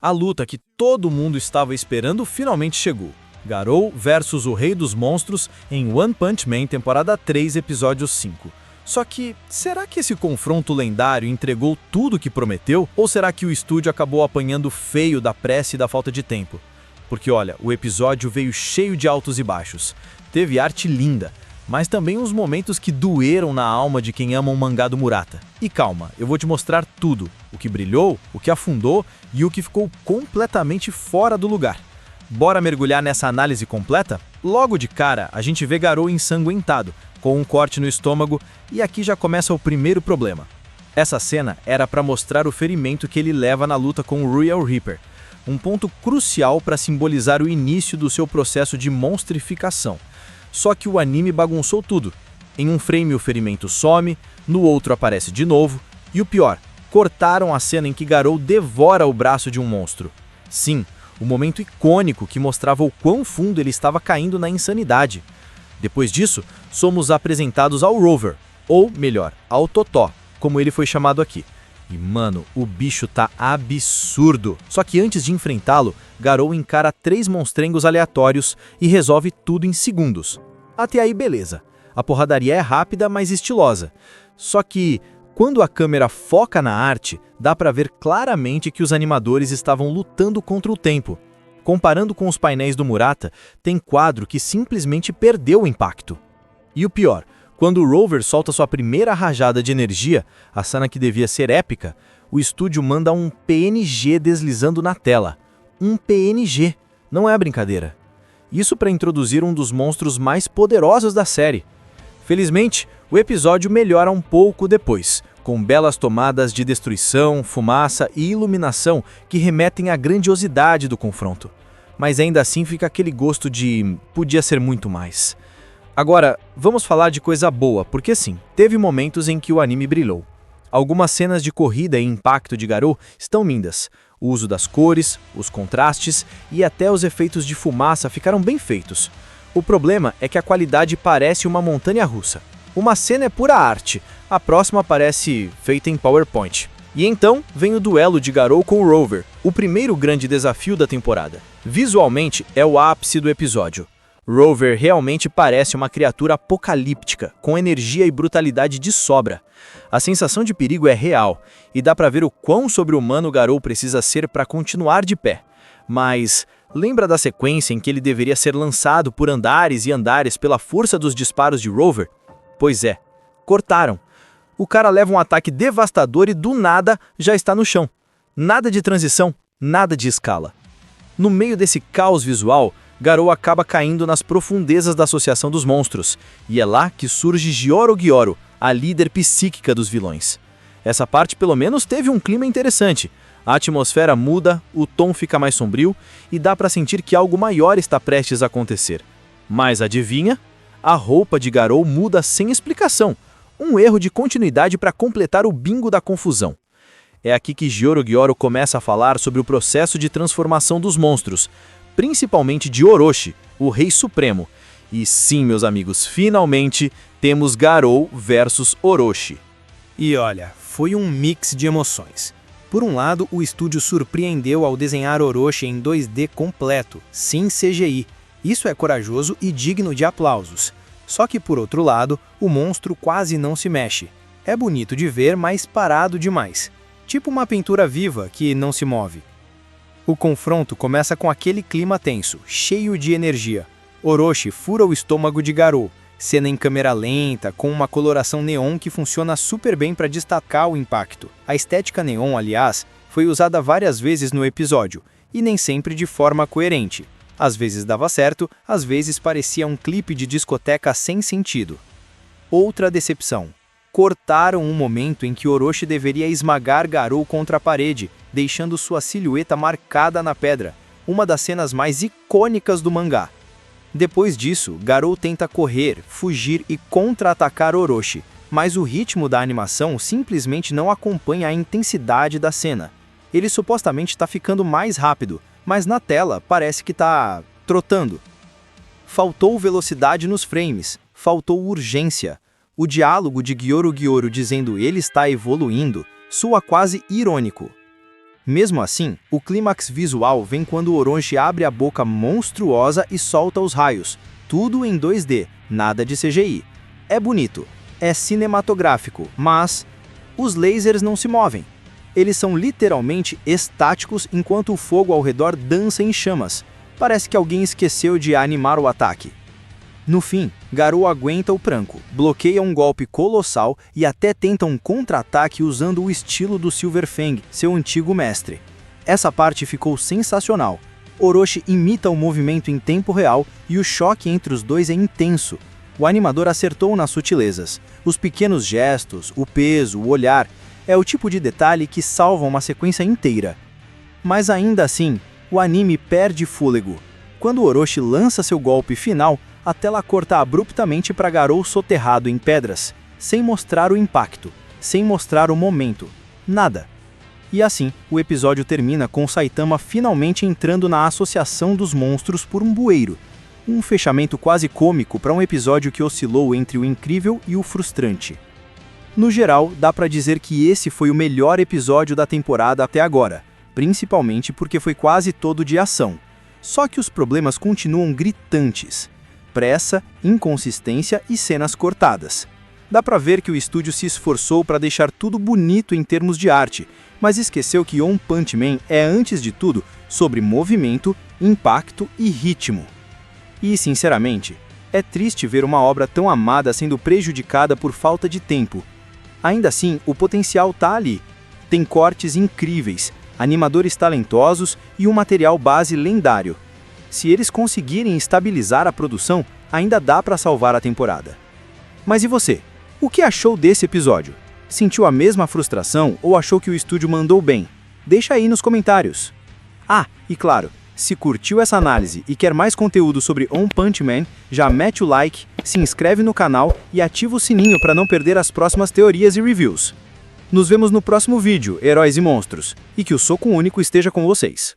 A luta que todo mundo estava esperando finalmente chegou. Garou versus o Rei dos Monstros em One Punch Man, temporada 3, episódio 5. Só que, será que esse confronto lendário entregou tudo o que prometeu? Ou será que o estúdio acabou apanhando feio da pressa e da falta de tempo? Porque olha, o episódio veio cheio de altos e baixos. Teve arte linda, mas também uns momentos que doeram na alma de quem ama um mangá do Murata. E calma, eu vou te mostrar tudo. O que brilhou, o que afundou e o que ficou completamente fora do lugar. Bora mergulhar nessa análise completa? Logo de cara, a gente vê Garou ensanguentado, com um corte no estômago, e aqui já começa o primeiro problema. Essa cena era para mostrar o ferimento que ele leva na luta com o Royal Reaper, um ponto crucial para simbolizar o início do seu processo de monstrificação. Só que o anime bagunçou tudo. Em um frame o ferimento some, no outro aparece de novo, e o pior, cortaram a cena em que Garou devora o braço de um monstro. Sim, o momento icônico que mostrava o quão fundo ele estava caindo na insanidade. Depois disso, somos apresentados ao Rover, ou melhor, ao Totó, como ele foi chamado aqui. E mano, o bicho tá absurdo. Só que antes de enfrentá-lo, Garou encara 3 monstrengos aleatórios e resolve tudo em segundos. Até aí beleza. A porradaria é rápida, mas estilosa. Só que, quando a câmera foca na arte, dá pra ver claramente que os animadores estavam lutando contra o tempo. Comparando com os painéis do Murata, tem quadro que simplesmente perdeu o impacto. E o pior, quando o Rover solta sua primeira rajada de energia, a cena que devia ser épica, o estúdio manda um PNG deslizando na tela. Um PNG, não é brincadeira. Isso para introduzir um dos monstros mais poderosos da série. Felizmente, o episódio melhora um pouco depois, com belas tomadas de destruição, fumaça e iluminação que remetem à grandiosidade do confronto. Mas ainda assim fica aquele gosto de podia ser muito mais. Agora, vamos falar de coisa boa, porque sim, teve momentos em que o anime brilhou. Algumas cenas de corrida e impacto de Garou estão lindas. O uso das cores, os contrastes e até os efeitos de fumaça ficaram bem feitos. O problema é que a qualidade parece uma montanha-russa. Uma cena é pura arte, a próxima parece feita em PowerPoint. E então vem o duelo de Garou com o Rover, o primeiro grande desafio da temporada. Visualmente é o ápice do episódio. Rover realmente parece uma criatura apocalíptica, com energia e brutalidade de sobra. A sensação de perigo é real, e dá pra ver o quão sobre-humano Garou precisa ser para continuar de pé. Mas lembra da sequência em que ele deveria ser lançado por andares e andares pela força dos disparos de Rover? Pois é, cortaram. O cara leva um ataque devastador e do nada já está no chão. Nada de transição, nada de escala. No meio desse caos visual, Garou acaba caindo nas profundezas da Associação dos Monstros, e é lá que surge Gyoro, a líder psíquica dos vilões. Essa parte pelo menos teve um clima interessante. A atmosfera muda, o tom fica mais sombrio e dá pra sentir que algo maior está prestes a acontecer. Mas adivinha? A roupa de Garou muda sem explicação. Um erro de continuidade para completar o bingo da confusão. É aqui que Gyoro começa a falar sobre o processo de transformação dos monstros, principalmente de Orochi, o Rei Supremo. E sim, meus amigos, finalmente temos Garou versus Orochi. E olha, foi um mix de emoções. Por um lado, o estúdio surpreendeu ao desenhar Orochi em 2D completo, sem CGI. Isso é corajoso e digno de aplausos. Só que por outro lado, o monstro quase não se mexe. É bonito de ver, mas parado demais. Tipo uma pintura viva que não se move. O confronto começa com aquele clima tenso, cheio de energia. Orochi fura o estômago de Garou, cena em câmera lenta, com uma coloração neon que funciona super bem para destacar o impacto. A estética neon, aliás, foi usada várias vezes no episódio, e nem sempre de forma coerente. Às vezes dava certo, às vezes parecia um clipe de discoteca sem sentido. Outra decepção. Cortaram um momento em que Orochi deveria esmagar Garou contra a parede, deixando sua silhueta marcada na pedra, uma das cenas mais icônicas do mangá. Depois disso, Garou tenta correr, fugir e contra-atacar Orochi, mas o ritmo da animação simplesmente não acompanha a intensidade da cena. Ele supostamente está ficando mais rápido, mas na tela parece que está trotando. Faltou velocidade nos frames, faltou urgência. O diálogo de Gyoro dizendo ele está evoluindo soa quase irônico. Mesmo assim, o clímax visual vem quando Orochi abre a boca monstruosa e solta os raios, tudo em 2D, nada de CGI. É bonito, é cinematográfico, mas os lasers não se movem. Eles são literalmente estáticos enquanto o fogo ao redor dança em chamas. Parece que alguém esqueceu de animar o ataque. No fim, Garou aguenta o pranco, bloqueia um golpe colossal e até tenta um contra-ataque usando o estilo do Silver Fang, seu antigo mestre. Essa parte ficou sensacional. Orochi imita o movimento em tempo real e o choque entre os dois é intenso. O animador acertou nas sutilezas. Os pequenos gestos, o peso, o olhar, é o tipo de detalhe que salva uma sequência inteira. Mas ainda assim, o anime perde fôlego. Quando Orochi lança seu golpe final, a tela corta abruptamente para Garou soterrado em pedras, sem mostrar o impacto, sem mostrar o momento, nada. E assim, o episódio termina com Saitama finalmente entrando na Associação dos Monstros por um bueiro. Um fechamento quase cômico para um episódio que oscilou entre o incrível e o frustrante. No geral, dá para dizer que esse foi o melhor episódio da temporada até agora, principalmente porque foi quase todo de ação. Só que os problemas continuam gritantes. Pressa, inconsistência e cenas cortadas. Dá pra ver que o estúdio se esforçou para deixar tudo bonito em termos de arte, mas esqueceu que One Punch Man é, antes de tudo, sobre movimento, impacto e ritmo. E, sinceramente, é triste ver uma obra tão amada sendo prejudicada por falta de tempo. Ainda assim, o potencial tá ali. Tem cortes incríveis, animadores talentosos e um material base lendário. Se eles conseguirem estabilizar a produção, ainda dá para salvar a temporada. Mas e você? O que achou desse episódio? Sentiu a mesma frustração ou achou que o estúdio mandou bem? Deixa aí nos comentários. Ah, e claro, se curtiu essa análise e quer mais conteúdo sobre One Punch Man, já mete o like, se inscreve no canal e ativa o sininho para não perder as próximas teorias e reviews. Nos vemos no próximo vídeo, Heróis e Monstros, e que o Soco Único esteja com vocês.